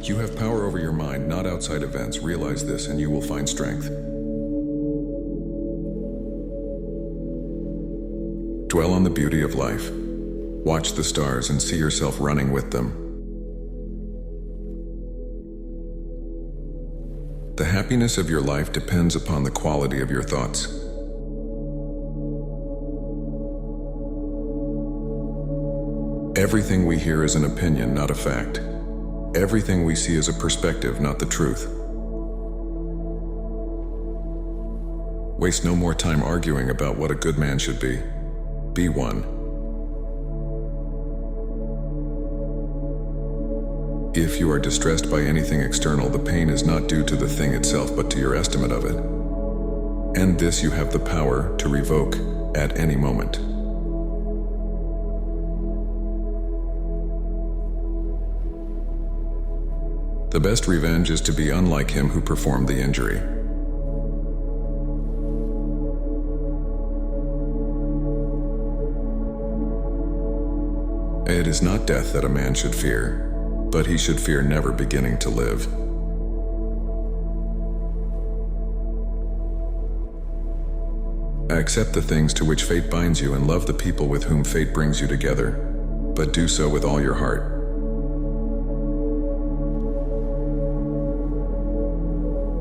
You have power over your mind, not outside events. Realize this and you will find strength. Dwell on the beauty of life. Watch the stars and see yourself running with them. The happiness of your life depends upon the quality of your thoughts. Everything we hear is an opinion, not a fact. Everything we see is a perspective, not the truth. Waste no more time arguing about what a good man should be. Be one. If you are distressed by anything external, the pain is not due to the thing itself, but to your estimate of it. And this you have the power to revoke at any moment. The best revenge is to be unlike him who performed the injury. It is not death that a man should fear, but he should fear never beginning to live. Accept the things to which fate binds you and love the people with whom fate brings you together, but do so with all your heart.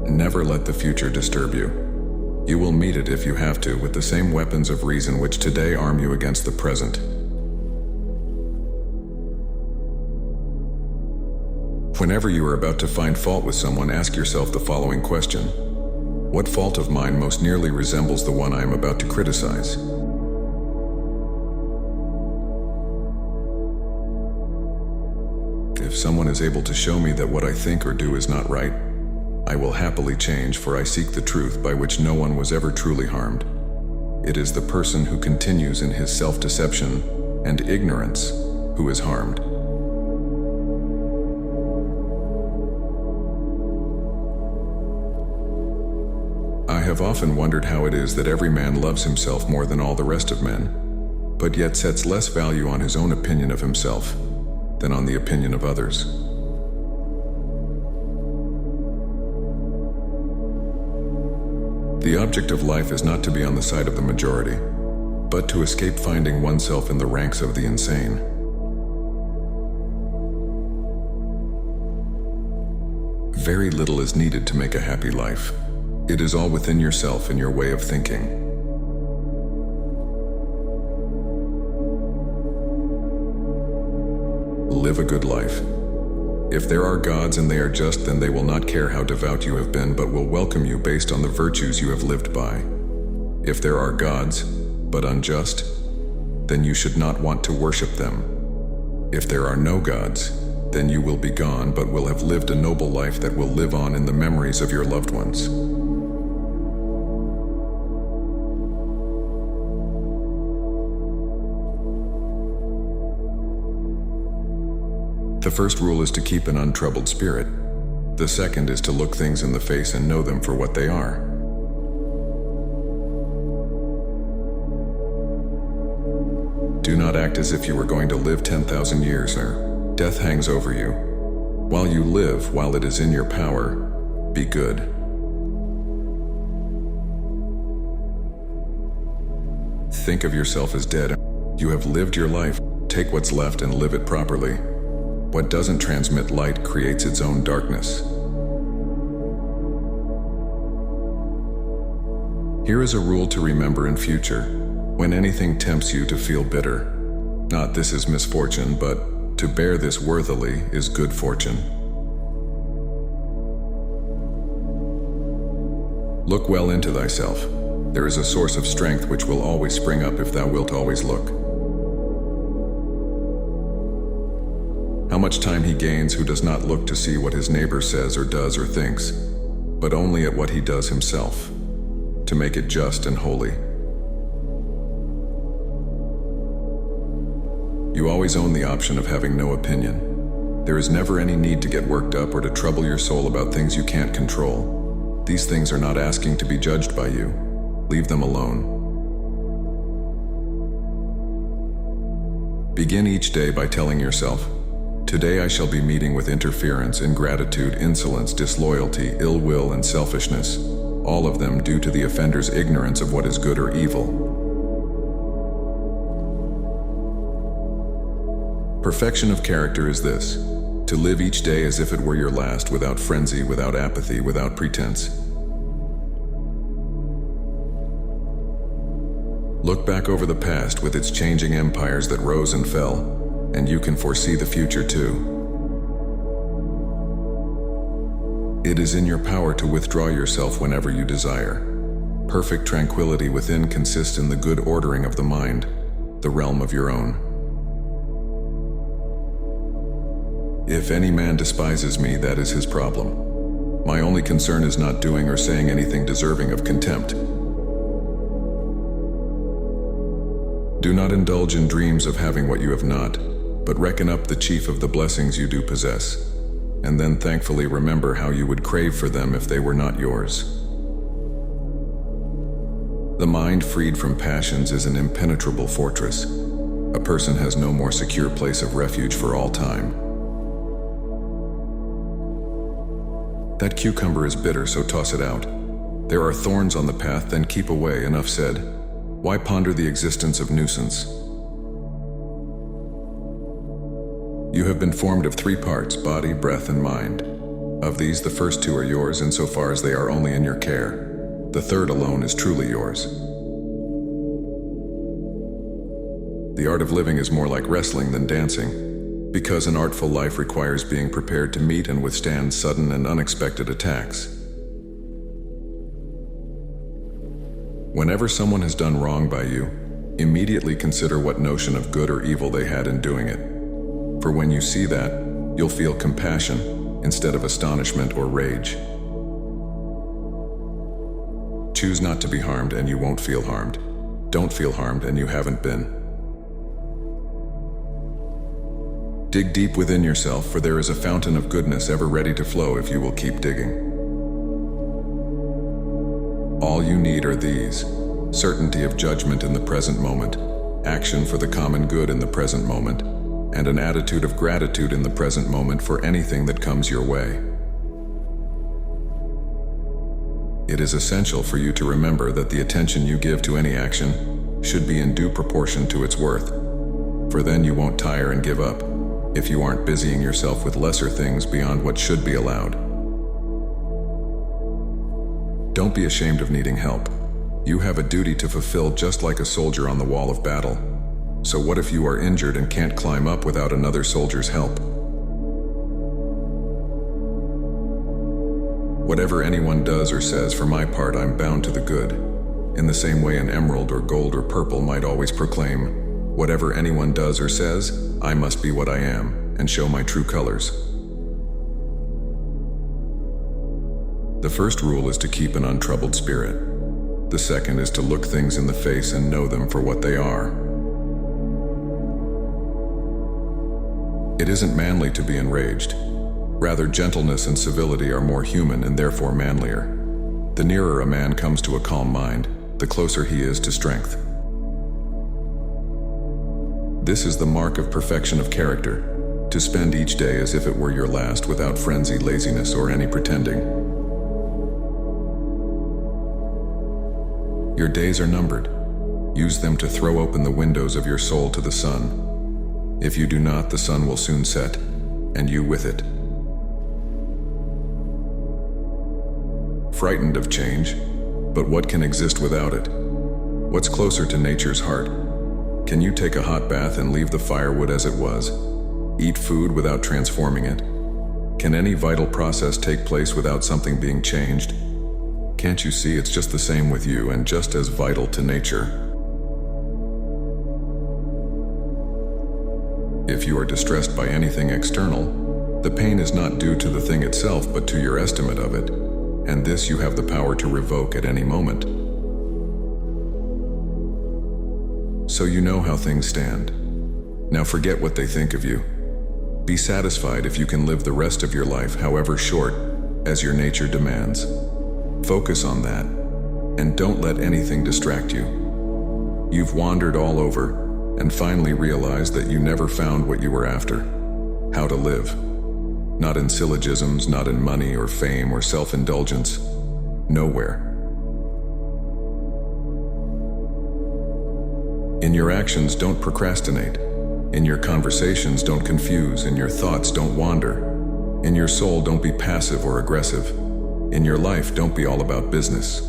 Never let the future disturb you. You will meet it if you have to with the same weapons of reason which today arm you against the present. Whenever you are about to find fault with someone, ask yourself the following question: what fault of mine most nearly resembles the one I am about to criticize? If someone is able to show me that what I think or do is not right, I will happily change, for I seek the truth by which no one was ever truly harmed. It is the person who continues in his self-deception and ignorance who is harmed. I have often wondered how it is that every man loves himself more than all the rest of men, but yet sets less value on his own opinion of himself than on the opinion of others. The object of life is not to be on the side of the majority, but to escape finding oneself in the ranks of the insane. Very little is needed to make a happy life. It is all within yourself and your way of thinking. Live a good life. If there are gods and they are just, then they will not care how devout you have been, but will welcome you based on the virtues you have lived by. If there are gods, but unjust, then you should not want to worship them. If there are no gods, then you will be gone, but will have lived a noble life that will live on in the memories of your loved ones. The first rule is to keep an untroubled spirit. The second is to look things in the face and know them for what they are. Do not act as if you were going to live 10,000 years, or death hangs over you. While you live, while it is in your power, be good. Think of yourself as dead. You have lived your life. Take what's left and live it properly. What doesn't transmit light creates its own darkness. Here is a rule to remember in future. When anything tempts you to feel bitter, not this is misfortune, but to bear this worthily is good fortune. Look well into thyself. There is a source of strength which will always spring up if thou wilt always look. How much time he gains who does not look to see what his neighbor says or does or thinks, but only at what he does himself, to make it just and holy. You always own the option of having no opinion. There is never any need to get worked up or to trouble your soul about things you can't control. These things are not asking to be judged by you. Leave them alone. Begin each day by telling yourself, Today I shall be meeting with interference, ingratitude, insolence, disloyalty, ill will, and selfishness, all of them due to the offender's ignorance of what is good or evil. Perfection of character is this: to live each day as if it were your last, without frenzy, without apathy, without pretense. Look back over the past with its changing empires that rose and fell, and you can foresee the future too. It is in your power to withdraw yourself whenever you desire. Perfect tranquility within consists in the good ordering of the mind, the realm of your own. If any man despises me, that is his problem. My only concern is not doing or saying anything deserving of contempt. Do not indulge in dreams of having what you have not, but reckon up the chief of the blessings you do possess, and then thankfully remember how you would crave for them if they were not yours. The mind freed from passions is an impenetrable fortress. A person has no more secure place of refuge for all time. That cucumber is bitter, so toss it out. There are thorns on the path, then keep away. Enough said. Why ponder the existence of nuisance? You have been formed of 3 parts: body, breath, and mind. Of these, the first 2 are yours insofar as they are only in your care. The third alone is truly yours. The art of living is more like wrestling than dancing, because an artful life requires being prepared to meet and withstand sudden and unexpected attacks. Whenever someone has done wrong by you, immediately consider what notion of good or evil they had in doing it. For when you see that, you'll feel compassion instead of astonishment or rage. Choose not to be harmed and you won't feel harmed. Don't feel harmed and you haven't been. Dig deep within yourself, for there is a fountain of goodness ever ready to flow if you will keep digging. All you need are these: certainty of judgment in the present moment, action for the common good in the present moment, and an attitude of gratitude in the present moment for anything that comes your way. It is essential for you to remember that the attention you give to any action should be in due proportion to its worth, for then you won't tire and give up if you aren't busying yourself with lesser things beyond what should be allowed. Don't be ashamed of needing help. You have a duty to fulfill just like a soldier on the wall of battle. So what if you are injured and can't climb up without another soldier's help? Whatever anyone does or says, for my part, I'm bound to the good. In the same way an emerald or gold or purple might always proclaim, whatever anyone does or says, I must be what I am, and show my true colors. The first rule is to keep an untroubled spirit. The second is to look things in the face and know them for what they are. It isn't manly to be enraged. Rather, gentleness and civility are more human and therefore manlier. The nearer a man comes to a calm mind, the closer he is to strength. This is the mark of perfection of character, to spend each day as if it were your last, without frenzy, laziness, or any pretending. Your days are numbered. Use them to throw open the windows of your soul to the sun. If you do not, the sun will soon set, and you with it. Frightened of change, but what can exist without it? What's closer to nature's heart? Can you take a hot bath and leave the firewood as it was? Eat food without transforming it? Can any vital process take place without something being changed? Can't you see it's just the same with you and just as vital to nature? If you are distressed by anything external, the pain is not due to the thing itself but to your estimate of it, and this you have the power to revoke at any moment. So you know how things stand. Now forget what they think of you. Be satisfied if you can live the rest of your life, however short, as your nature demands. Focus on that, and don't let anything distract you. You've wandered all over, and finally realized that you never found what you were after. how to live. Not in syllogisms, not in money or fame or self-indulgence. Nowhere. In your actions, don't procrastinate. In your conversations, don't confuse. In your thoughts, don't wander. In your soul, don't be passive or aggressive. In your life, don't be all about business.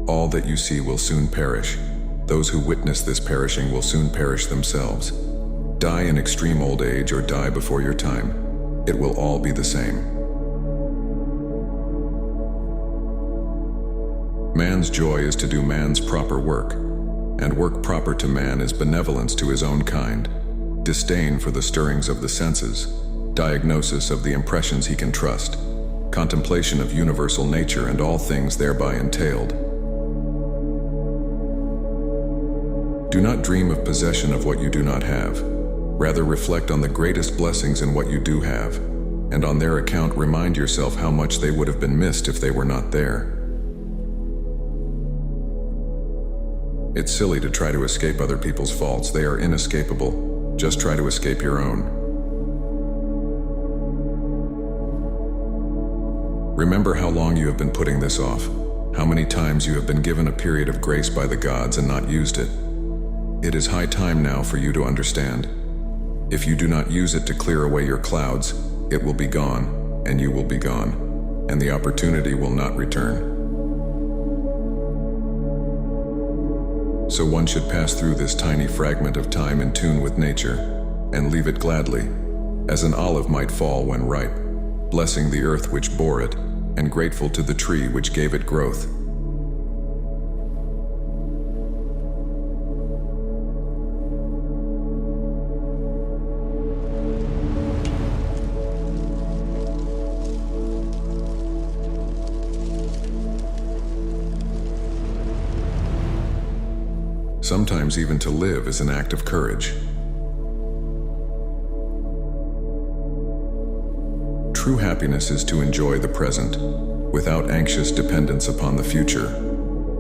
All that you see will soon perish. Those who witness this perishing will soon perish themselves. Die in extreme old age or die before your time. It will all be the same. Man's joy is to do man's proper work, and work proper to man is benevolence to his own kind, disdain for the stirrings of the senses, diagnosis of the impressions he can trust, contemplation of universal nature and all things thereby entailed. Do not dream of possession of what you do not have. Rather reflect on the greatest blessings in what you do have, and on their account remind yourself how much they would have been missed if they were not there. It's silly to try to escape other people's faults. They are inescapable. Just try to escape your own. Remember how long you have been putting this off, how many times you have been given a period of grace by the gods and not used it. It is high time now for you to understand. If you do not use it to clear away your clouds, it will be gone, and you will be gone, and the opportunity will not return. So one should pass through this tiny fragment of time in tune with nature, and leave it gladly, as an olive might fall when ripe, blessing the earth which bore it, and grateful to the tree which gave it growth. Sometimes even to live is an act of courage. True happiness is to enjoy the present, without anxious dependence upon the future,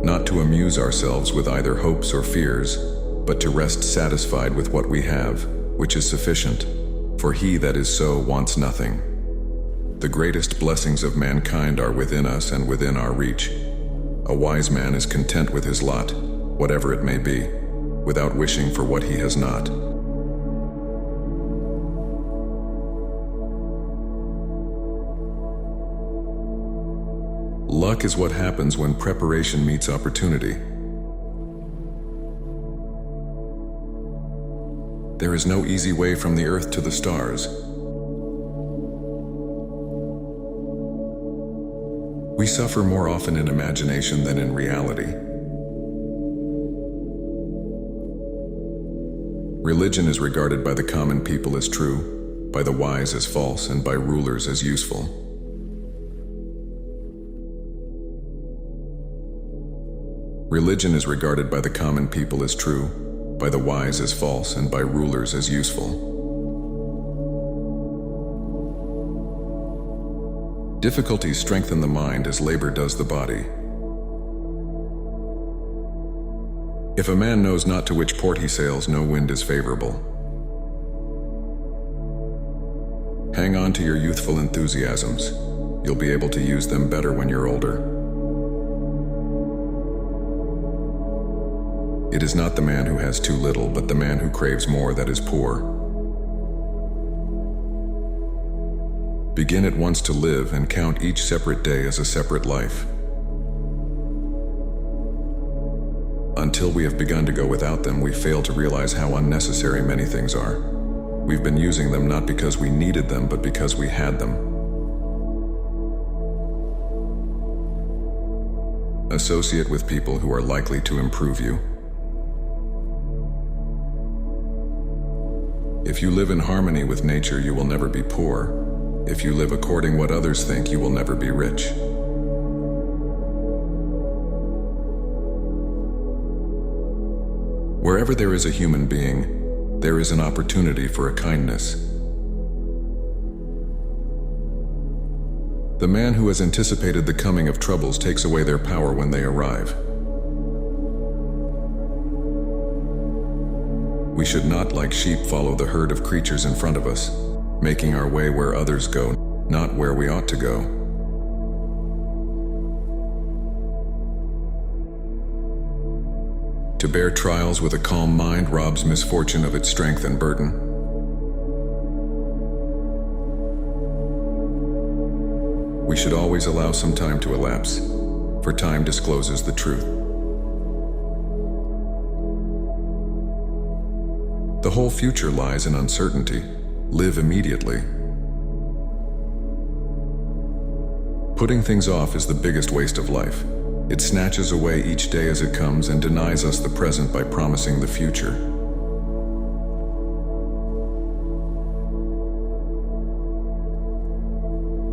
not to amuse ourselves with either hopes or fears, but to rest satisfied with what we have, which is sufficient, for he that is so wants nothing. The greatest blessings of mankind are within us and within our reach. A wise man is content with his lot, whatever it may be, without wishing for what he has not. Luck is what happens when preparation meets opportunity. There is no easy way from the earth to the stars. We suffer more often in imagination than in reality. Religion is regarded by the common people as true, by the wise as false, and by rulers as useful. Religion is regarded by the common people as true, by the wise as false, and by rulers as useful. Difficulties strengthen the mind as labor does the body. If a man knows not to which port he sails, no wind is favorable. Hang on to your youthful enthusiasms. You'll be able to use them better when you're older. It is not the man who has too little, but the man who craves more that is poor. Begin at once to live and count each separate day as a separate life. Until we have begun to go without them, we fail to realize how unnecessary many things are. We've been using them not because we needed them, but because we had them. Associate with people who are likely to improve you. If you live in harmony with nature, you will never be poor. If you live according what others think, you will never be rich. Wherever there is a human being, there is an opportunity for a kindness. The man who has anticipated the coming of troubles takes away their power when they arrive. We should not, like sheep, follow the herd of creatures in front of us, making our way where others go, not where we ought to go. To bear trials with a calm mind robs misfortune of its strength and burden. We should always allow some time to elapse, for time discloses the truth. The whole future lies in uncertainty. Live immediately. Putting things off is the biggest waste of life. It snatches away each day as it comes and denies us the present by promising the future.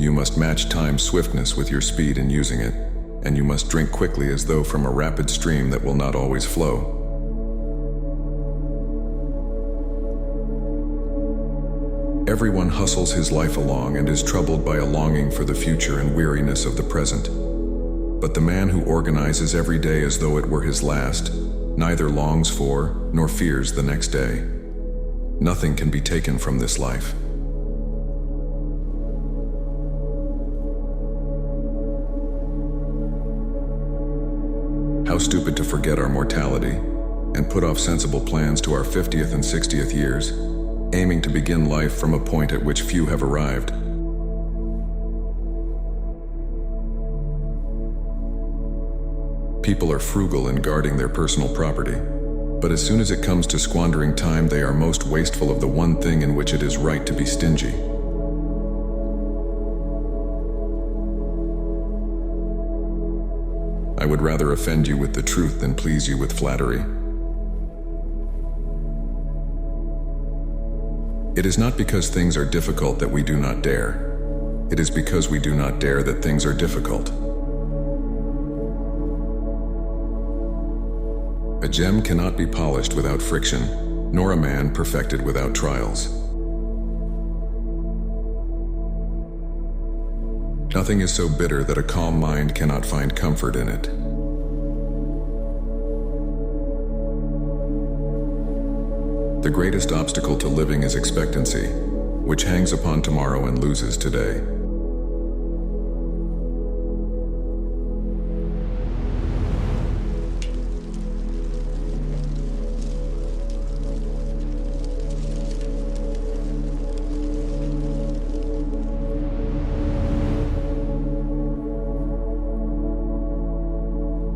You must match time's swiftness with your speed in using it, and you must drink quickly as though from a rapid stream that will not always flow. Everyone hustles his life along and is troubled by a longing for the future and weariness of the present. But the man who organizes every day as though it were his last, neither longs for nor fears the next day. Nothing can be taken from this life. How stupid to forget our mortality and put off sensible plans to our 50th and 60th years, aiming to begin life from a point at which few have arrived. People are frugal in guarding their personal property, but as soon as it comes to squandering time, they are most wasteful of the one thing in which it is right to be stingy. I would rather offend you with the truth than please you with flattery. It is not because things are difficult that we do not dare. It is because we do not dare that things are difficult. A gem cannot be polished without friction, nor a man perfected without trials. Nothing is so bitter that a calm mind cannot find comfort in it. The greatest obstacle to living is expectancy, which hangs upon tomorrow and loses today.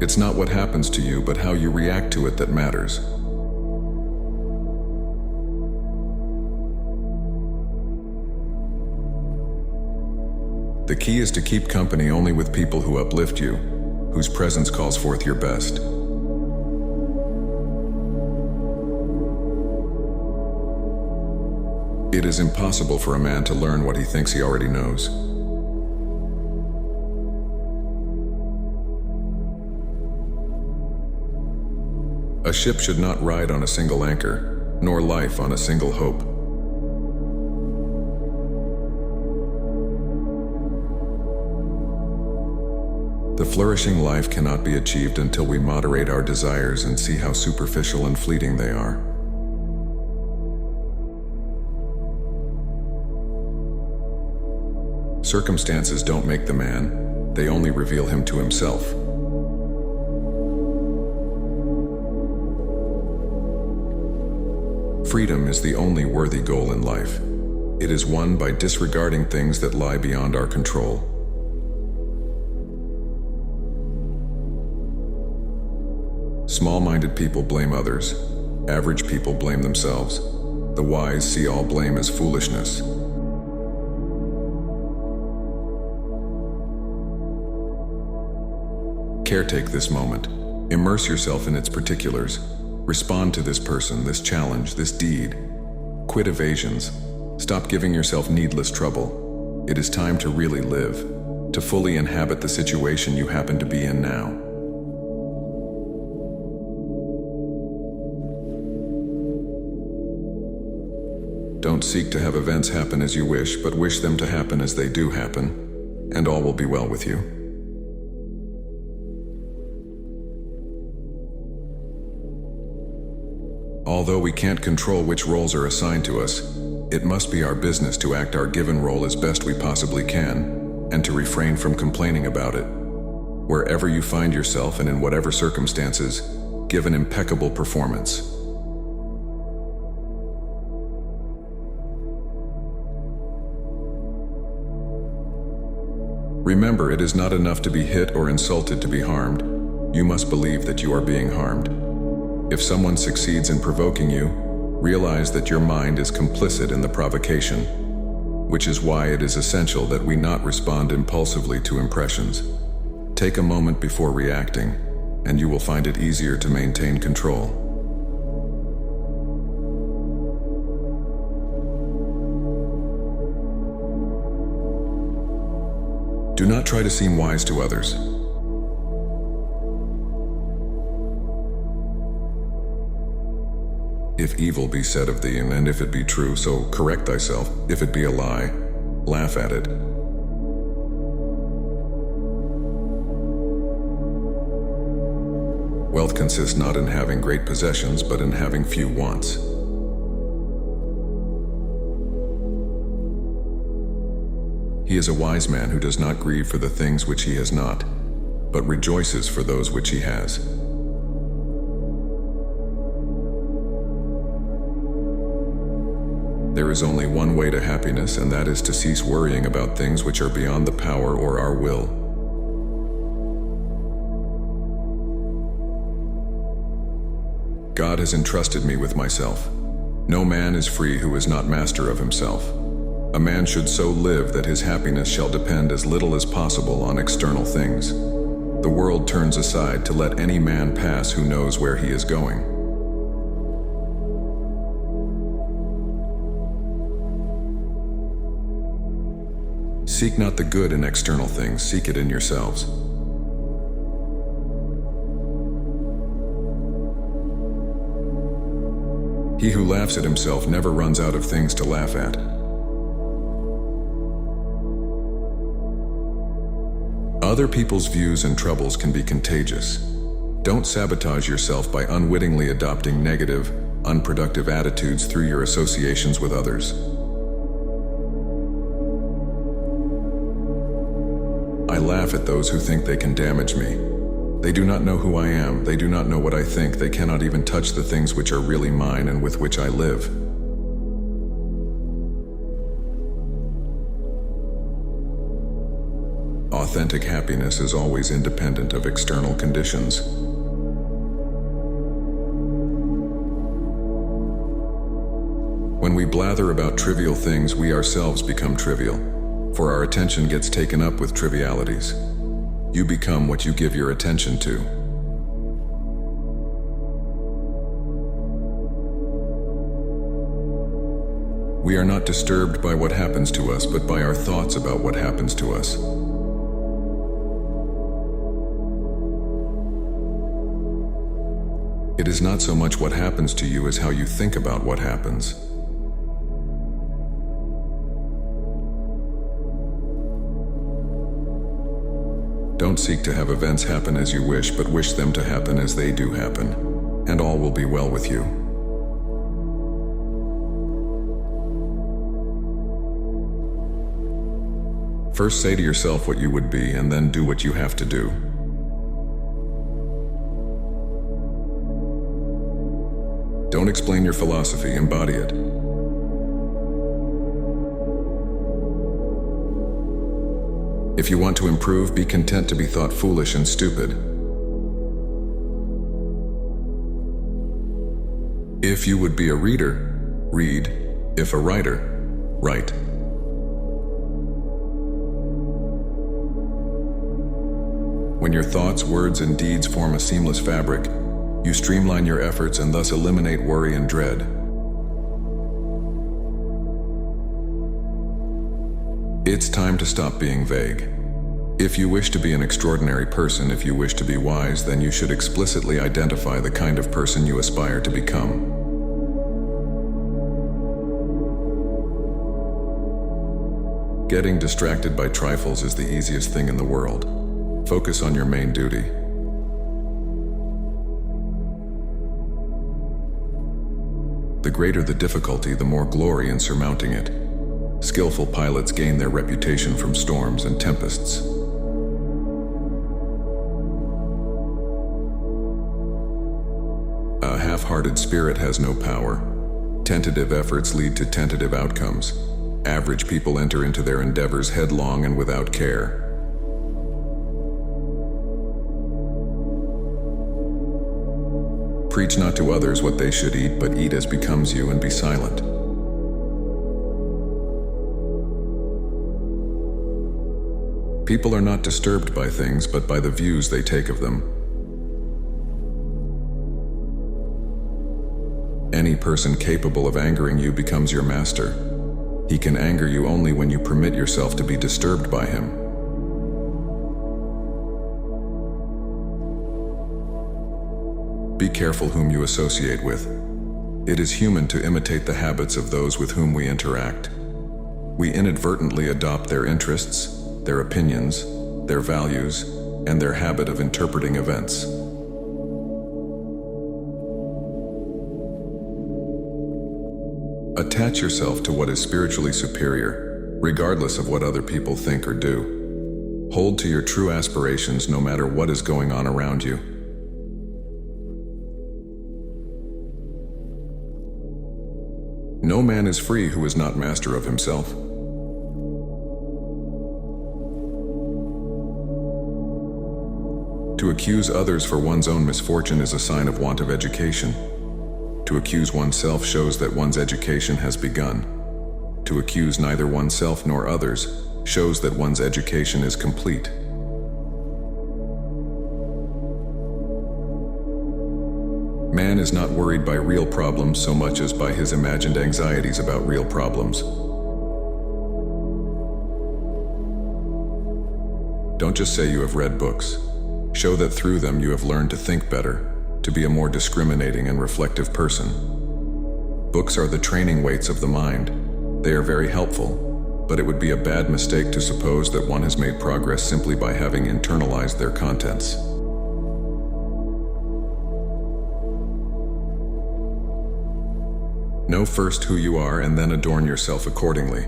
It's not what happens to you, but how you react to it that matters. The key is to keep company only with people who uplift you, whose presence calls forth your best. It is impossible for a man to learn what he thinks he already knows. A ship should not ride on a single anchor, nor life on a single hope. The flourishing life cannot be achieved until we moderate our desires and see how superficial and fleeting they are. Circumstances don't make the man, they only reveal him to himself. Freedom is the only worthy goal in life. It is won by disregarding things that lie beyond our control. Small-minded people blame others. Average people blame themselves. The wise see all blame as foolishness. Caretake this moment. Immerse yourself in its particulars. Respond to this person, this challenge, this deed. Quit evasions. Stop giving yourself needless trouble. It is time to really live, to fully inhabit the situation you happen to be in now. Don't seek to have events happen as you wish, but wish them to happen as they do happen, and all will be well with you. Although we can't control which roles are assigned to us, it must be our business to act our given role as best we possibly can, and to refrain from complaining about it. Wherever you find yourself and in whatever circumstances, give an impeccable performance. Remember, it is not enough to be hit or insulted to be harmed. You must believe that you are being harmed. If someone succeeds in provoking you, realize that your mind is complicit in the provocation, which is why it is essential that we not respond impulsively to impressions. Take a moment before reacting, and you will find it easier to maintain control. Do not try to seem wise to others. If evil be said of thee, and if it be true, so correct thyself. If it be a lie, laugh at it. Wealth consists not in having great possessions, but in having few wants. He is a wise man who does not grieve for the things which he has not, but rejoices for those which he has. There is only one way to happiness, and that is to cease worrying about things which are beyond the power or our will. God has entrusted me with myself. No man is free who is not master of himself. A man should so live that his happiness shall depend as little as possible on external things. The world turns aside to let any man pass who knows where he is going. Seek not the good in external things, seek it in yourselves. He who laughs at himself never runs out of things to laugh at. Other people's views and troubles can be contagious. Don't sabotage yourself by unwittingly adopting negative, unproductive attitudes through your associations with others. I laugh at those who think they can damage me. They do not know who I am, they do not know what I think, they cannot even touch the things which are really mine and with which I live. Authentic happiness is always independent of external conditions. When we blather about trivial things, we ourselves become trivial, for our attention gets taken up with trivialities. You become what you give your attention to. We are not disturbed by what happens to us, but by our thoughts about what happens to us. It is not so much what happens to you as how you think about what happens. Don't seek to have events happen as you wish, but wish them to happen as they do happen, and all will be well with you. First say to yourself what you would be, and then do what you have to do. Don't explain your philosophy, embody it. If you want to improve, be content to be thought foolish and stupid. If you would be a reader, read. If a writer, write. When your thoughts, words, and deeds form a seamless fabric, you streamline your efforts and thus eliminate worry and dread. It's time to stop being vague. If you wish to be an extraordinary person, if you wish to be wise, then you should explicitly identify the kind of person you aspire to become. Getting distracted by trifles is the easiest thing in the world. Focus on your main duty. The greater the difficulty, the more glory in surmounting it. Skillful pilots gain their reputation from storms and tempests. A half-hearted spirit has no power. Tentative efforts lead to tentative outcomes. Average people enter into their endeavors headlong and without care. Preach not to others what they should eat, but eat as becomes you, and be silent. People are not disturbed by things, but by the views they take of them. Any person capable of angering you becomes your master. He can anger you only when you permit yourself to be disturbed by him. Be careful whom you associate with. It is human to imitate the habits of those with whom we interact. We inadvertently adopt their interests, their opinions, their values, and their habit of interpreting events. Attach yourself to what is spiritually superior, regardless of what other people think or do. Hold to your true aspirations no matter what is going on around you. No man is free who is not master of himself. To accuse others for one's own misfortune is a sign of want of education. To accuse oneself shows that one's education has begun. To accuse neither oneself nor others shows that one's education is complete. Man is not worried by real problems so much as by his imagined anxieties about real problems. Don't just say you have read books. Show that through them you have learned to think better, to be a more discriminating and reflective person. Books are the training weights of the mind. They are very helpful, but it would be a bad mistake to suppose that one has made progress simply by having internalized their contents. Know first who you are and then adorn yourself accordingly.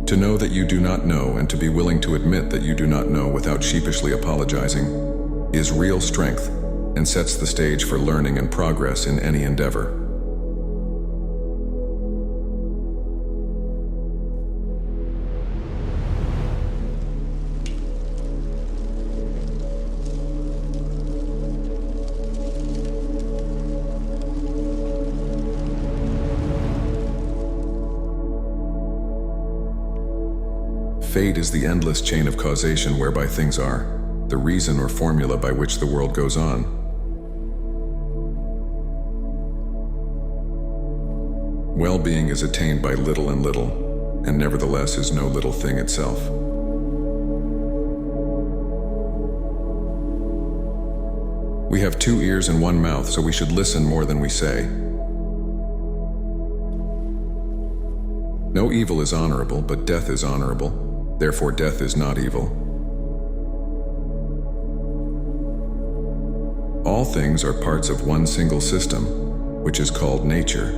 To know that you do not know and to be willing to admit that you do not know without sheepishly apologizing is real strength and sets the stage for learning and progress in any endeavor. Fate is the endless chain of causation whereby things are, the reason or formula by which the world goes on. Well-being is attained by little and little, and nevertheless is no little thing itself. We have 2 ears and 1 mouth, so we should listen more than we say. No evil is honorable, but death is honorable. Therefore, death is not evil. All things are parts of one single system, which is called nature.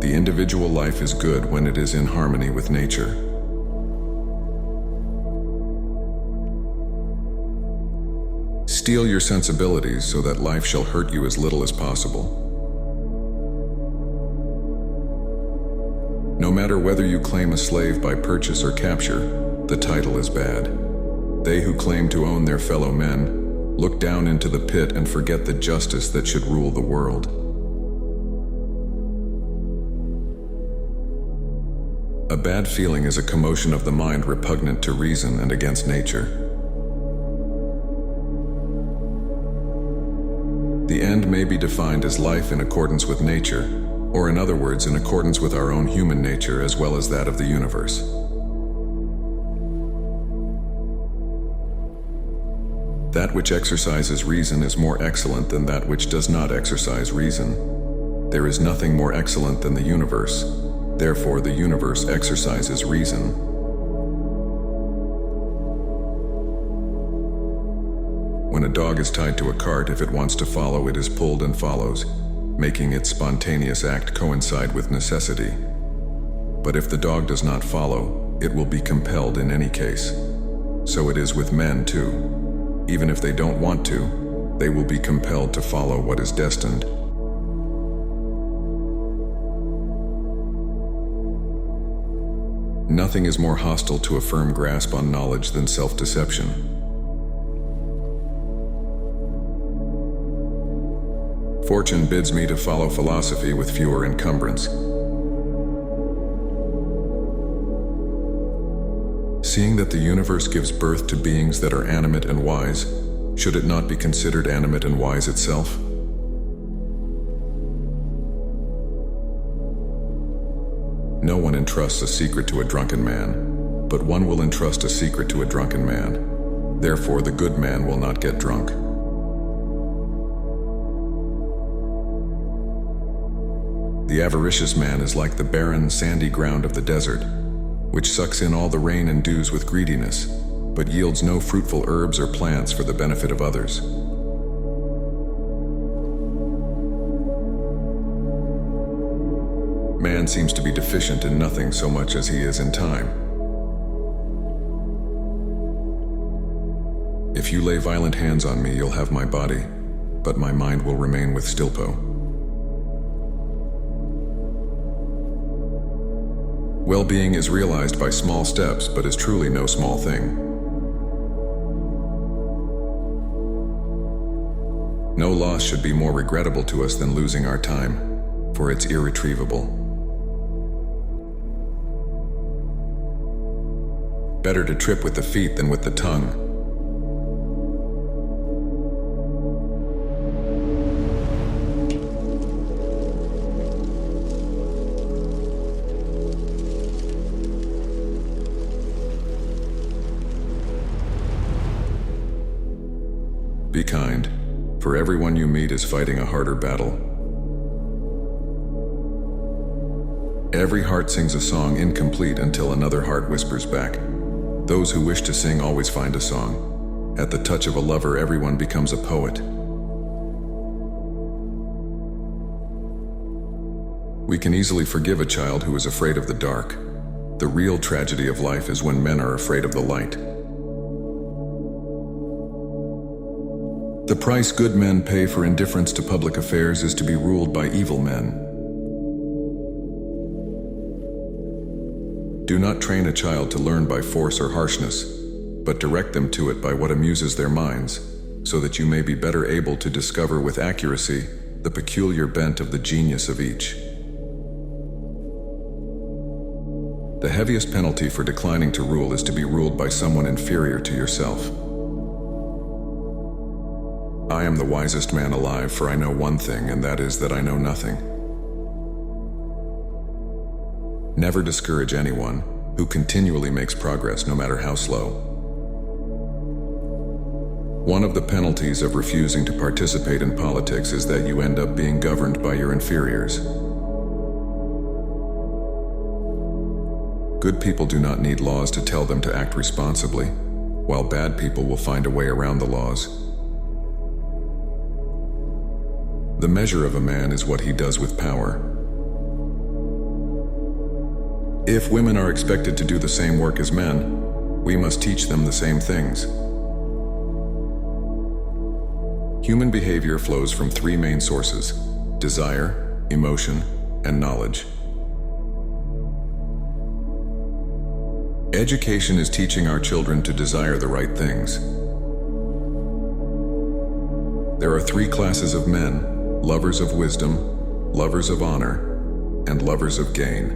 The individual life is good when it is in harmony with nature. Steel your sensibilities so that life shall hurt you as little as possible. No matter whether you claim a slave by purchase or capture, the title is bad. They who claim to own their fellow men look down into the pit and forget the justice that should rule the world. A bad feeling is a commotion of the mind repugnant to reason and against nature. The end may be defined as life in accordance with nature, or in other words, in accordance with our own human nature as well as that of the universe. That which exercises reason is more excellent than that which does not exercise reason. There is nothing more excellent than the universe. Therefore, the universe exercises reason. When When a dog is tied to a cart, if it wants to follow, it is pulled and follows, making its spontaneous act coincide with necessity. But if the dog does not follow, it will be compelled in any case. So it is with men too. Even if they don't want to, they will be compelled to follow what is destined. Nothing is more hostile to a firm grasp on knowledge than self-deception. Fortune bids me to follow philosophy with fewer encumbrance. Seeing that the universe gives birth to beings that are animate and wise, should it not be considered animate and wise itself? No one entrusts a secret to a drunken man, but one will entrust a secret to a drunken man. Therefore, the good man will not get drunk. The avaricious man is like the barren, sandy ground of the desert, which sucks in all the rain and dews with greediness, but yields no fruitful herbs or plants for the benefit of others. Man seems to be deficient in nothing so much as he is in time. If you lay violent hands on me, you'll have my body, but my mind will remain with Stilpo. Well-being is realized by small steps, but is truly no small thing. No loss should be more regrettable to us than losing our time, for it's irretrievable. Better to trip with the feet than with the tongue. Be kind, for everyone you meet is fighting a harder battle. Every heart sings a song incomplete until another heart whispers back. Those who wish to sing always find a song. At the touch of a lover, everyone becomes a poet. We can easily forgive a child who is afraid of the dark. The real tragedy of life is when men are afraid of the light. The price good men pay for indifference to public affairs is to be ruled by evil men. Do not train a child to learn by force or harshness, but direct them to it by what amuses their minds, so that you may be better able to discover with accuracy the peculiar bent of the genius of each. The heaviest penalty for declining to rule is to be ruled by someone inferior to yourself. I am the wisest man alive, for I know one thing, and that is that I know nothing. Never discourage anyone who continually makes progress, no matter how slow. One of the penalties of refusing to participate in politics is that you end up being governed by your inferiors. Good people do not need laws to tell them to act responsibly, while bad people will find a way around the laws. The measure of a man is what he does with power. If women are expected to do the same work as men, we must teach them the same things. Human behavior flows from three main sources: desire, emotion, and knowledge. Education is teaching our children to desire the right things. There are three classes of men: lovers of wisdom, lovers of honor, and lovers of gain.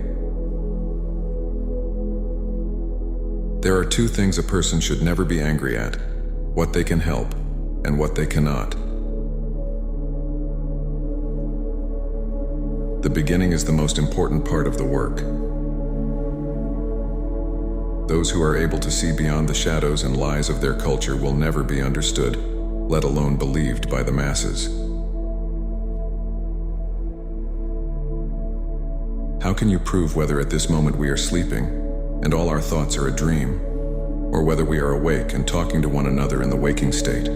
There are two things a person should never be angry at: what they can help and what they cannot. The beginning is the most important part of the work. Those who are able to see beyond the shadows and lies of their culture will never be understood, let alone believed by the masses. How can you prove whether at this moment we are sleeping and all our thoughts are a dream, or whether we are awake and talking to one another in the waking state?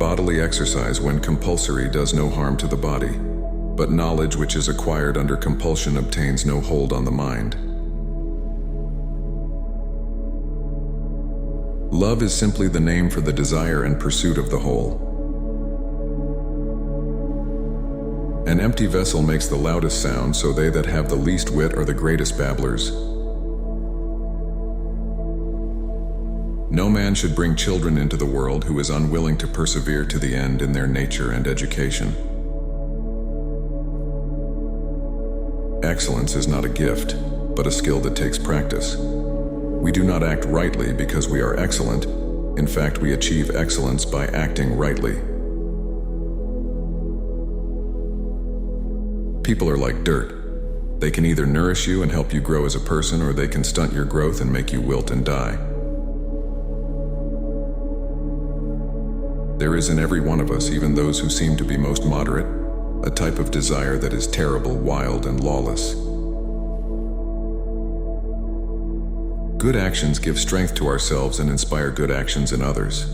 bodily exercise when compulsory does no harm to the body, but knowledge which is acquired under compulsion obtains no hold on the mind. Love is simply the name for the desire and pursuit of the whole. An empty vessel makes the loudest sound, so they that have the least wit are the greatest babblers. No man should bring children into the world who is unwilling to persevere to the end in their nature and education. Excellence is not a gift, but a skill that takes practice. We do not act rightly because we are excellent. In fact, we achieve excellence by acting rightly. People are like dirt. They can either nourish you and help you grow as a person, or they can stunt your growth and make you wilt and die. There is in every one of us, even those who seem to be most moderate, a type of desire that is terrible, wild, and lawless. Good actions give strength to ourselves and inspire good actions in others.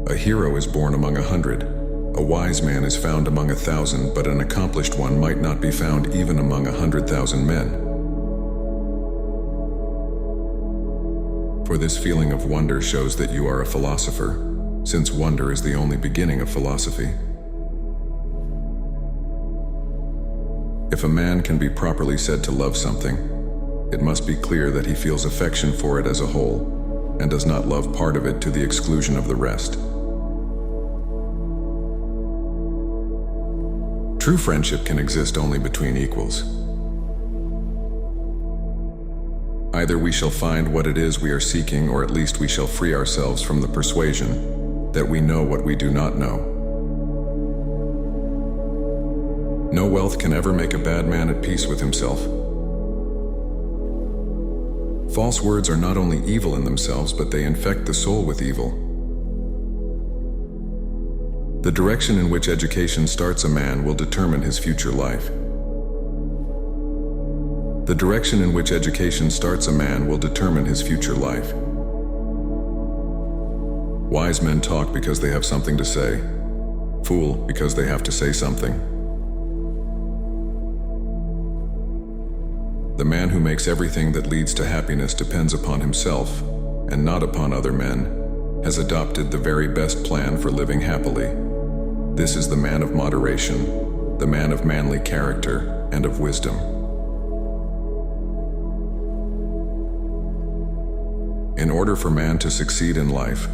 A hero is born among 100. A wise man is found among 1,000, but an accomplished one might not be found even among 100,000 men. For this feeling of wonder shows that you are a philosopher, since wonder is the only beginning of philosophy. If a man can be properly said to love something, it must be clear that he feels affection for it as a whole, and does not love part of it to the exclusion of the rest. True friendship can exist only between equals. Either we shall find what it is we are seeking, or at least we shall free ourselves from the persuasion that we know what we do not know. No wealth can ever make a bad man at peace with himself. False words are not only evil in themselves, but they infect the soul with evil. The direction in which education starts a man will determine his future life. The direction in which education starts a man will determine his future life. Wise men talk because they have something to say. Fool because they have to say something. The man who makes everything that leads to happiness depends upon himself, and not upon other men, has adopted the very best plan for living happily. This is the man of moderation, the man of manly character and of wisdom. In order for man to succeed in life,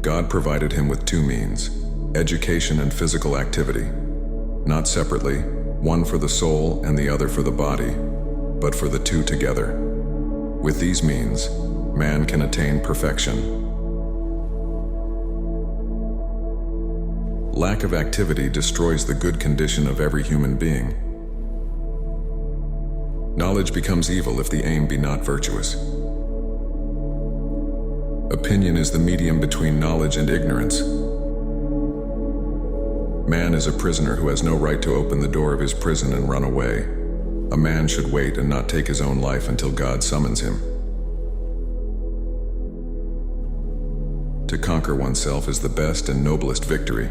God provided him with two means, education and physical activity, not separately, one for the soul and the other for the body, but for the two together. With these means, man can attain perfection. Lack of activity destroys the good condition of every human being. Knowledge becomes evil if the aim be not virtuous. Opinion is the medium between knowledge and ignorance. Man is a prisoner who has no right to open the door of his prison and run away. A man should wait and not take his own life until God summons him. To conquer oneself is the best and noblest victory.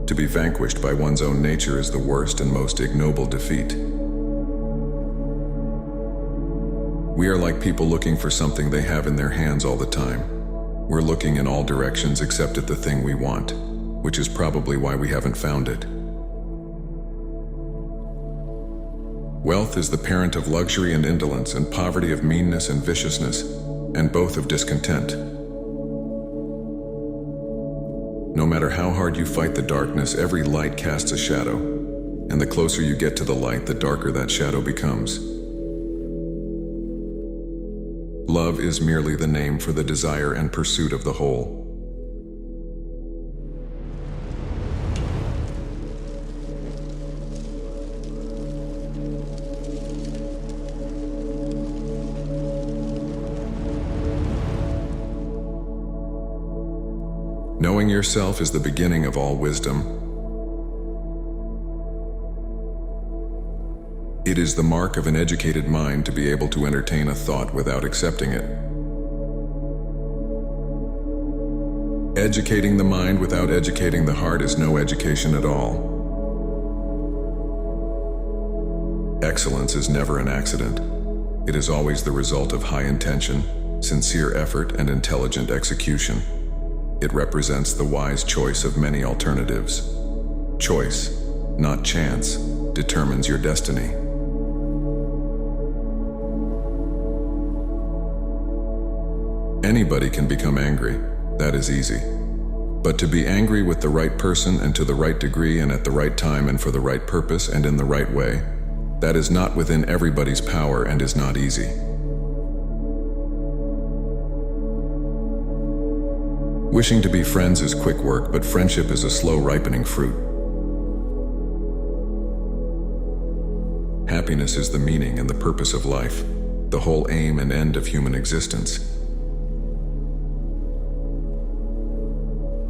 To be vanquished by one's own nature is the worst and most ignoble defeat. We are like people looking for something they have in their hands all the time. We're looking in all directions except at the thing we want, which is probably why we haven't found it. Wealth is the parent of luxury and indolence, and poverty of meanness and viciousness, and both of discontent. No matter how hard you fight the darkness, every light casts a shadow, and the closer you get to the light, the darker that shadow becomes. Love is merely the name for the desire and pursuit of the whole. Knowing yourself is the beginning of all wisdom. It is the mark of an educated mind to be able to entertain a thought without accepting it. Educating the mind without educating the heart is no education at all. Excellence is never an accident. It is always the result of high intention, sincere effort, and intelligent execution. It represents the wise choice of many alternatives. Choice, not chance, determines your destiny. Anybody can become angry. That is easy. But to be angry with the right person and to the right degree and at the right time and for the right purpose and in the right way, that is not within everybody's power and is not easy. Wishing to be friends is quick work, but friendship is a slow ripening fruit. Happiness is the meaning and the purpose of life, the whole aim and end of human existence.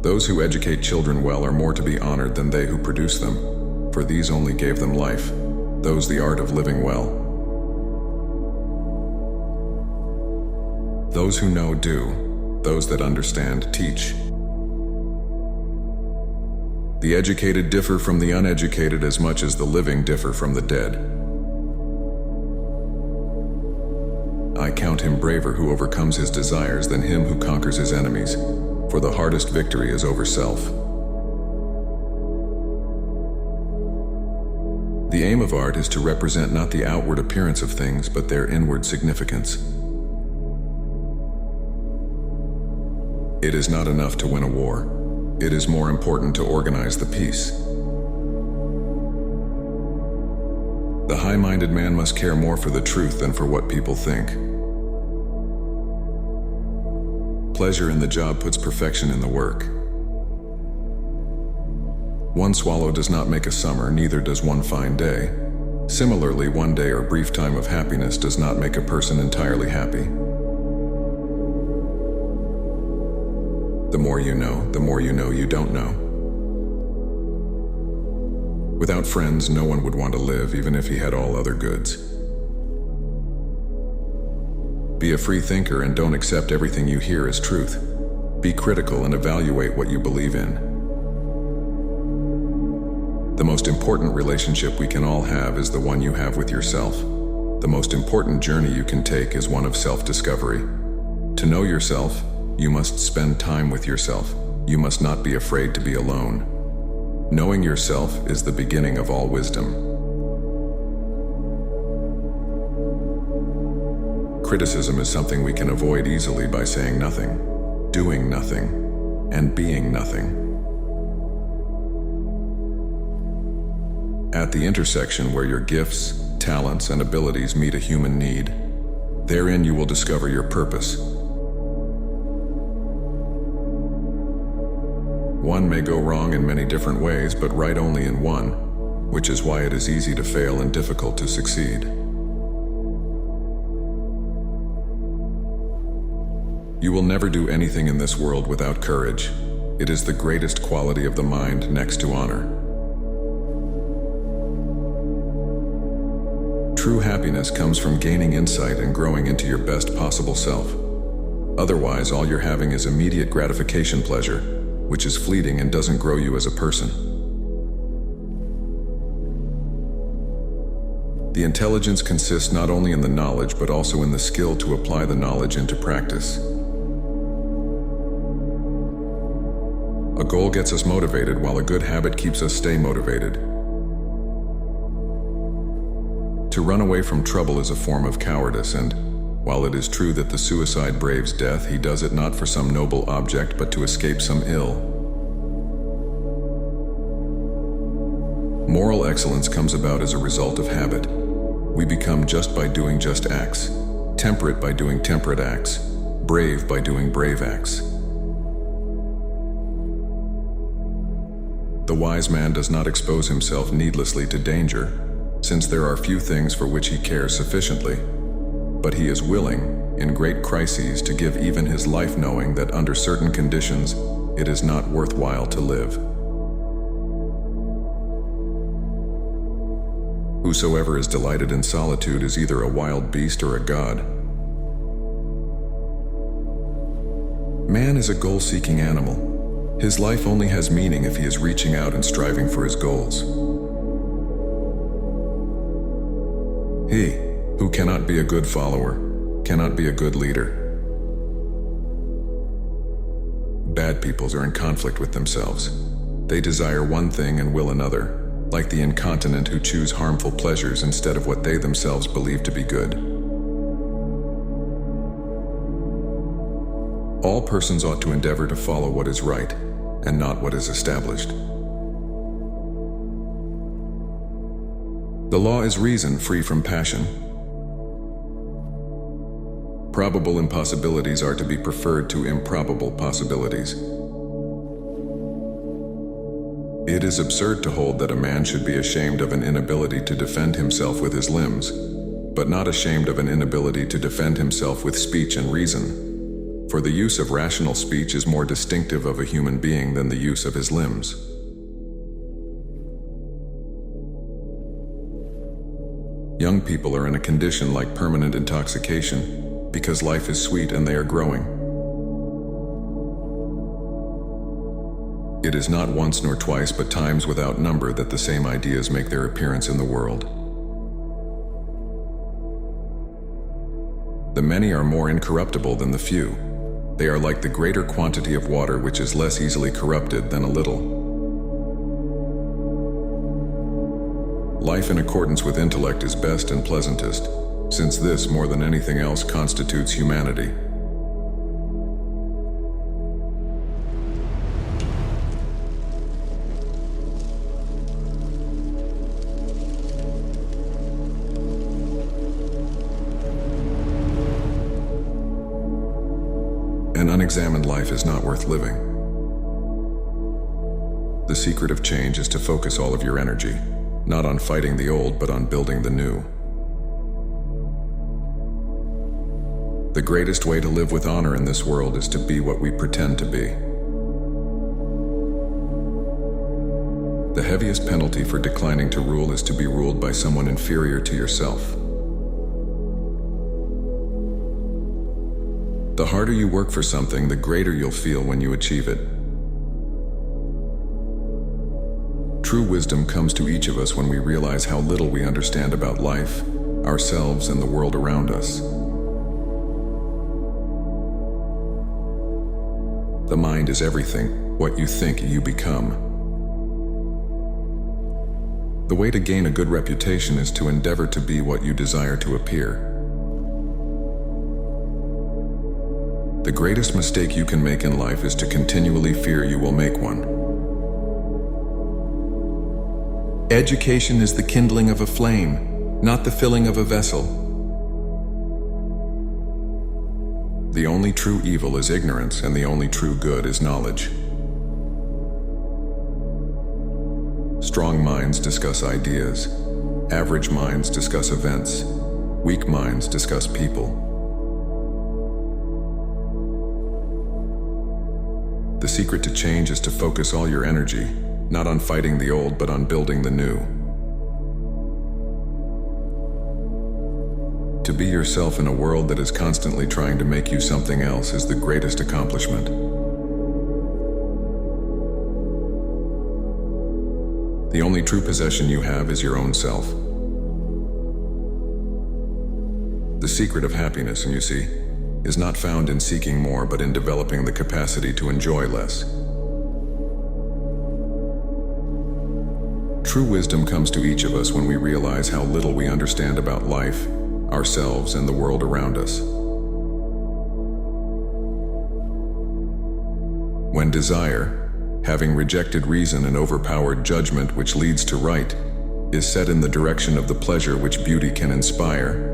Those who educate children well are more to be honored than they who produce them, for these only gave them life, those the art of living well. Those who know do, those that understand teach. The educated differ from the uneducated as much as the living differ from the dead. I count him braver who overcomes his desires than him who conquers his enemies, for the hardest victory is over self. The aim of art is to represent not the outward appearance of things, but their inward significance. It is not enough to win a war. It is more important to organize the peace. The high-minded man must care more for the truth than for what people think. Pleasure in the job puts perfection in the work. One swallow does not make a summer, neither does one fine day. Similarly, one day or brief time of happiness does not make a person entirely happy. The more you know you don't know. Without friends, no one would want to live, even if he had all other goods. Be a free thinker and don't accept everything you hear as truth. Be critical and evaluate what you believe in. The most important relationship we can all have is the one you have with yourself. The most important journey you can take is one of self-discovery. To know yourself, you must spend time with yourself. You must not be afraid to be alone. Knowing yourself is the beginning of all wisdom. Criticism is something we can avoid easily by saying nothing, doing nothing, and being nothing. At the intersection where your gifts, talents, and abilities meet a human need, therein you will discover your purpose. One may go wrong in many different ways, but right only in one, which is why it is easy to fail and difficult to succeed. You will never do anything in this world without courage. It is the greatest quality of the mind next to honor. True happiness comes from gaining insight and growing into your best possible self. Otherwise, all you're having is immediate gratification pleasure, which is fleeting and doesn't grow you as a person. The intelligence consists not only in the knowledge, but also in the skill to apply the knowledge into practice. A goal gets us motivated, while a good habit keeps us stay motivated. To run away from trouble is a form of cowardice, and while it is true that the suicide braves death, he does it not for some noble object, but to escape some ill. Moral excellence comes about as a result of habit. We become just by doing just acts, temperate by doing temperate acts, brave by doing brave acts. The wise man does not expose himself needlessly to danger, since there are few things for which he cares sufficiently, but he is willing, in great crises, to give even his life, knowing that under certain conditions it is not worthwhile to live. Whosoever is delighted in solitude is either a wild beast or a god. Man is a goal-seeking animal. His life only has meaning if he is reaching out and striving for his goals. He who cannot be a good follower cannot be a good leader. Bad peoples are in conflict with themselves. They desire one thing and will another, like the incontinent who choose harmful pleasures instead of what they themselves believe to be good. All persons ought to endeavor to follow what is right, and not what is established. The law is reason free from passion. Probable impossibilities are to be preferred to improbable possibilities. It is absurd to hold that a man should be ashamed of an inability to defend himself with his limbs, but not ashamed of an inability to defend himself with speech and reason. For the use of rational speech is more distinctive of a human being than the use of his limbs. Young people are in a condition like permanent intoxication because life is sweet and they are growing. It is not once nor twice, but times without number that the same ideas make their appearance in the world. The many are more incorruptible than the few. They are like the greater quantity of water, which is less easily corrupted than a little. Life in accordance with intellect is best and pleasantest, since this, more than anything else, constitutes humanity. An unexamined life is not worth living. The secret of change is to focus all of your energy, not on fighting the old, but on building the new. The greatest way to live with honor in this world is to be what we pretend to be. The heaviest penalty for declining to rule is to be ruled by someone inferior to yourself. The harder you work for something, the greater you'll feel when you achieve it. True wisdom comes to each of us when we realize how little we understand about life, ourselves, and the world around us. The mind is everything. What you think, you become. The way to gain a good reputation is to endeavor to be what you desire to appear. The greatest mistake you can make in life is to continually fear you will make one. Education is the kindling of a flame, not the filling of a vessel. The only true evil is ignorance, and the only true good is knowledge. Strong minds discuss ideas. Average minds discuss events. Weak minds discuss people. The secret to change is to focus all your energy, not on fighting the old, but on building the new. To be yourself in a world that is constantly trying to make you something else is the greatest accomplishment. The only true possession you have is your own self. The secret of happiness, you see, is not found in seeking more, but in developing the capacity to enjoy less. True wisdom comes to each of us when we realize how little we understand about life, ourselves, and the world around us. When desire, having rejected reason and overpowered judgment which leads to right, is set in the direction of the pleasure which beauty can inspire,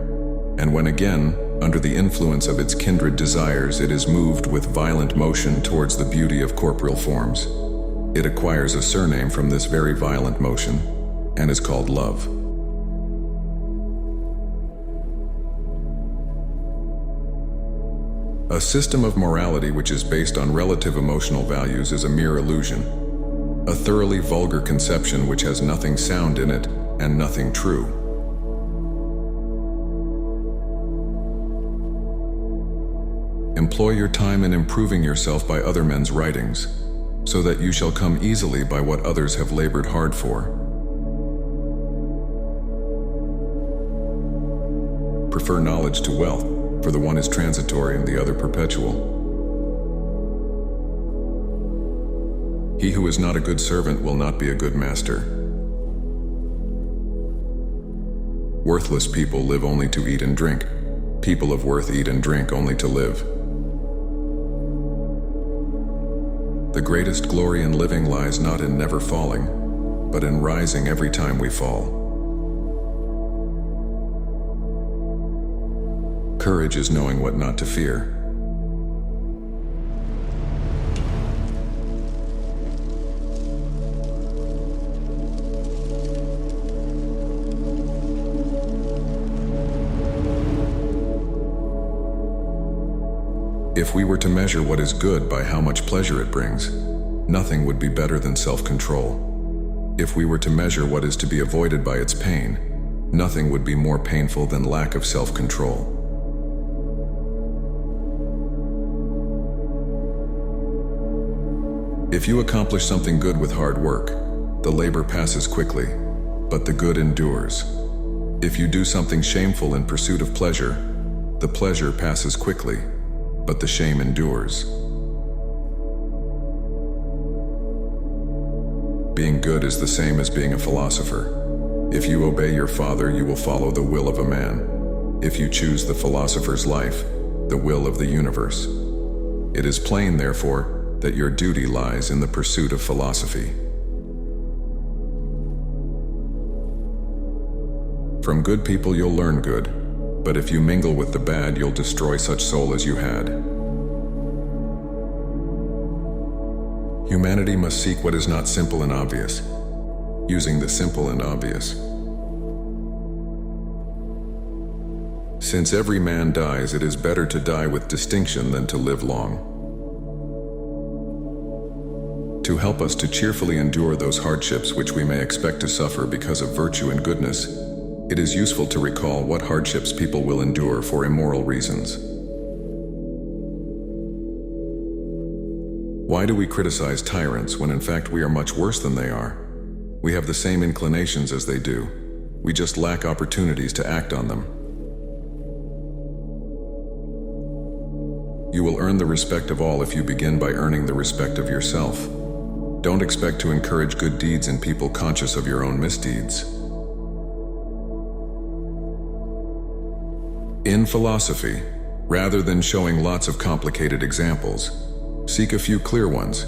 and when again, under the influence of its kindred desires, it is moved with violent motion towards the beauty of corporeal forms, it acquires a surname from this very violent motion, and is called love. A system of morality which is based on relative emotional values is a mere illusion, a thoroughly vulgar conception which has nothing sound in it and nothing true. Employ your time in improving yourself by other men's writings. so that you shall come easily by what others have labored hard for. Prefer knowledge to wealth, for the one is transitory and the other perpetual. He who is not a good servant will not be a good master. Worthless people live only to eat and drink. People of worth eat and drink only to live. The greatest glory in living lies not in never falling, but in rising every time we fall. Courage is knowing what not to fear. If we were to measure what is good by how much pleasure it brings, nothing would be better than self-control. If we were to measure what is to be avoided by its pain, nothing would be more painful than lack of self-control. If you accomplish something good with hard work, the labor passes quickly, but the good endures. If you do something shameful in pursuit of pleasure, the pleasure passes quickly, but the shame endures. Being good is the same as being a philosopher. If you obey your father, you will follow the will of a man. If you choose the philosopher's life, the will of the universe. It is plain, therefore, that your duty lies in the pursuit of philosophy. From good people you'll learn good, but if you mingle with the bad, you'll destroy such soul as you had. Humanity must seek what is not simple and obvious, using the simple and obvious. Since every man dies, it is better to die with distinction than to live long. To help us to cheerfully endure those hardships which we may expect to suffer because of virtue and goodness, it is useful to recall what hardships people will endure for immoral reasons. Why do we criticize tyrants when in fact we are much worse than they are? We have the same inclinations as they do. We just lack opportunities to act on them. You will earn the respect of all if you begin by earning the respect of yourself. Don't expect to encourage good deeds in people conscious of your own misdeeds. In philosophy, rather than showing lots of complicated examples, seek a few clear ones.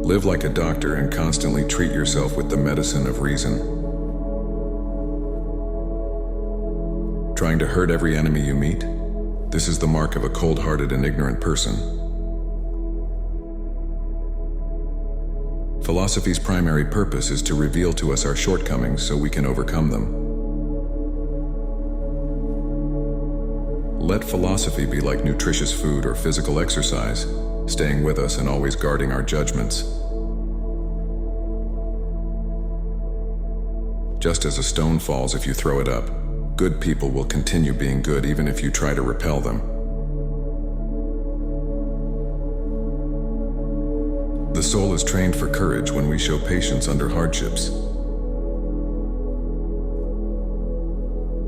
Live like a doctor and constantly treat yourself with the medicine of reason. Trying to hurt every enemy you meet? This is the mark of a cold-hearted and ignorant person. Philosophy's primary purpose is to reveal to us our shortcomings so we can overcome them. Let philosophy be like nutritious food or physical exercise, staying with us and always guarding our judgments. Just as a stone falls if you throw it up, good people will continue being good even if you try to repel them. The soul is trained for courage when we show patience under hardships.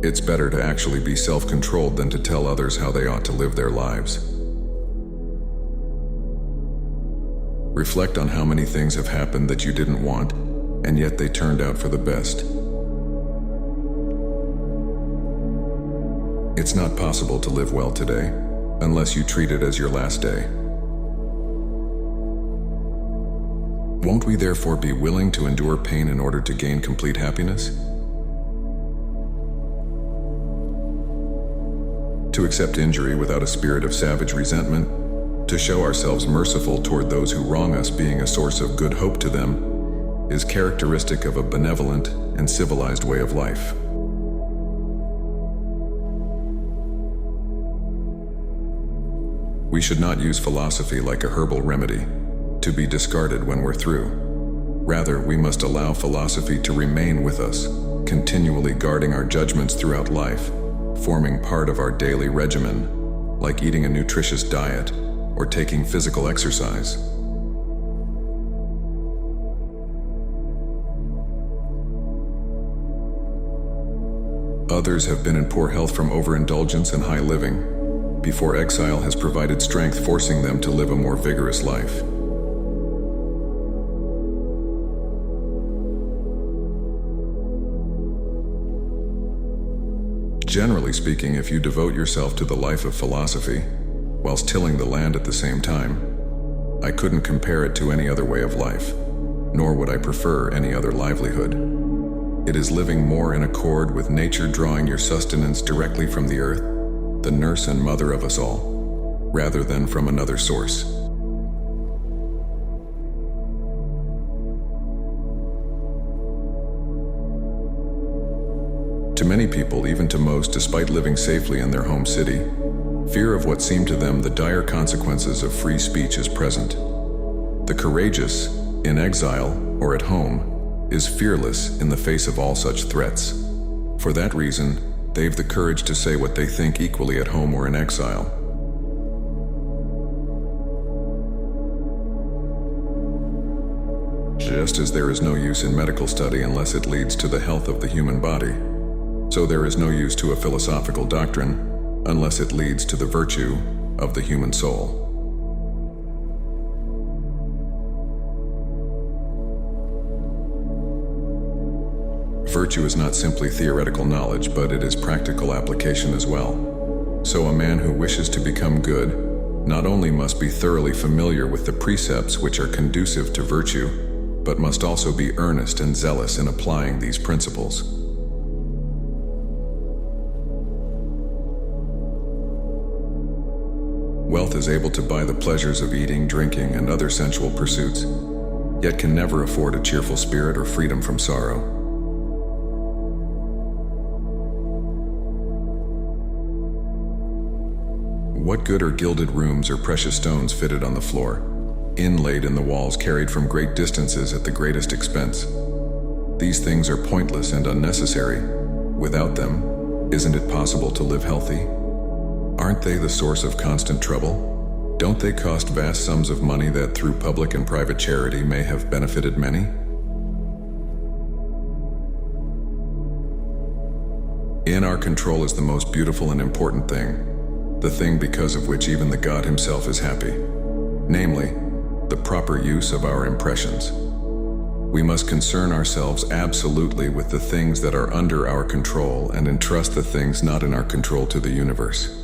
It's better to actually be self-controlled than to tell others how they ought to live their lives. Reflect on how many things have happened that you didn't want, and yet they turned out for the best. It's not possible to live well today, unless you treat it as your last day. Won't we therefore be willing to endure pain in order to gain complete happiness? To accept injury without a spirit of savage resentment, to show ourselves merciful toward those who wrong us, being a source of good hope to them, is characteristic of a benevolent and civilized way of life. We should not use philosophy like a herbal remedy, to be discarded when we're through. Rather, we must allow philosophy to remain with us, continually guarding our judgments throughout life, forming part of our daily regimen, like eating a nutritious diet or taking physical exercise. Others have been in poor health from overindulgence and high living, before exile has provided strength, forcing them to live a more vigorous life. Generally speaking, if you devote yourself to the life of philosophy, whilst tilling the land at the same time, I couldn't compare it to any other way of life, nor would I prefer any other livelihood. It is living more in accord with nature, drawing your sustenance directly from the earth, the nurse and mother of us all, rather than from another source. To many people, even to most, despite living safely in their home city, fear of what seem to them the dire consequences of free speech is present. The courageous, in exile or at home, is fearless in the face of all such threats. For that reason, they've the courage to say what they think equally at home or in exile. Just as there is no use in medical study unless it leads to the health of the human body, so there is no use to a philosophical doctrine unless it leads to the virtue of the human soul. Virtue is not simply theoretical knowledge, but it is practical application as well. So a man who wishes to become good not only must be thoroughly familiar with the precepts which are conducive to virtue, but must also be earnest and zealous in applying these principles. Wealth is able to buy the pleasures of eating, drinking, and other sensual pursuits, yet can never afford a cheerful spirit or freedom from sorrow. What good are gilded rooms or precious stones fitted on the floor, inlaid in the walls, carried from great distances at the greatest expense? These things are pointless and unnecessary. Without them, isn't it possible to live healthy? Aren't they the source of constant trouble? Don't they cost vast sums of money that through public and private charity may have benefited many? In our control is the most beautiful and important thing, the thing because of which even the God himself is happy, namely, the proper use of our impressions. We must concern ourselves absolutely with the things that are under our control and entrust the things not in our control to the universe.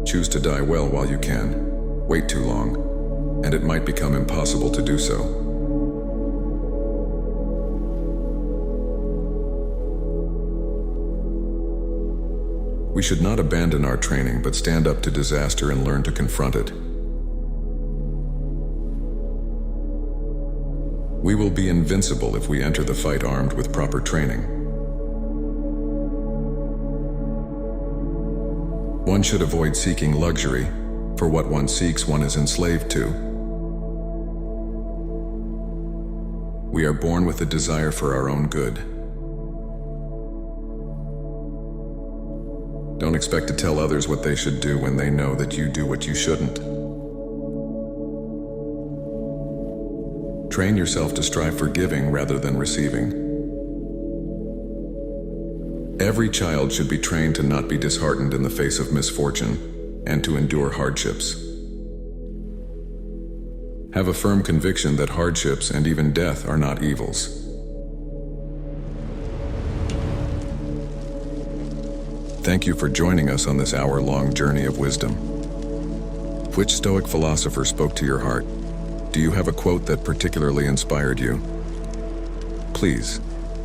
Choose to die well while you can. Wait too long, and it might become impossible to do so. We should not abandon our training, but stand up to disaster and learn to confront it. We will be invincible if we enter the fight armed with proper training. One should avoid seeking luxury, for what one seeks one is enslaved to. We are born with a desire for our own good. Don't expect to tell others what they should do when they know that you do what you shouldn't. Train yourself to strive for giving rather than receiving. Every child should be trained to not be disheartened in the face of misfortune and to endure hardships. Have a firm conviction that hardships and even death are not evils. Thank you for joining us on this hour-long journey of wisdom. Which Stoic philosopher spoke to your heart? Do you have a quote that particularly inspired you? Please,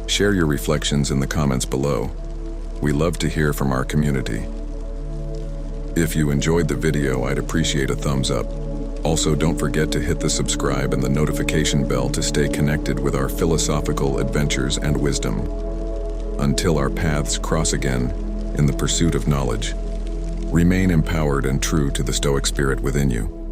share your reflections in the comments below. We love to hear from our community. If you enjoyed the video, I'd appreciate a thumbs up. Also, don't forget to hit the subscribe and the notification bell to stay connected with our philosophical adventures and wisdom. Until our paths cross again, in the pursuit of knowledge, remain empowered and true to the Stoic spirit within you.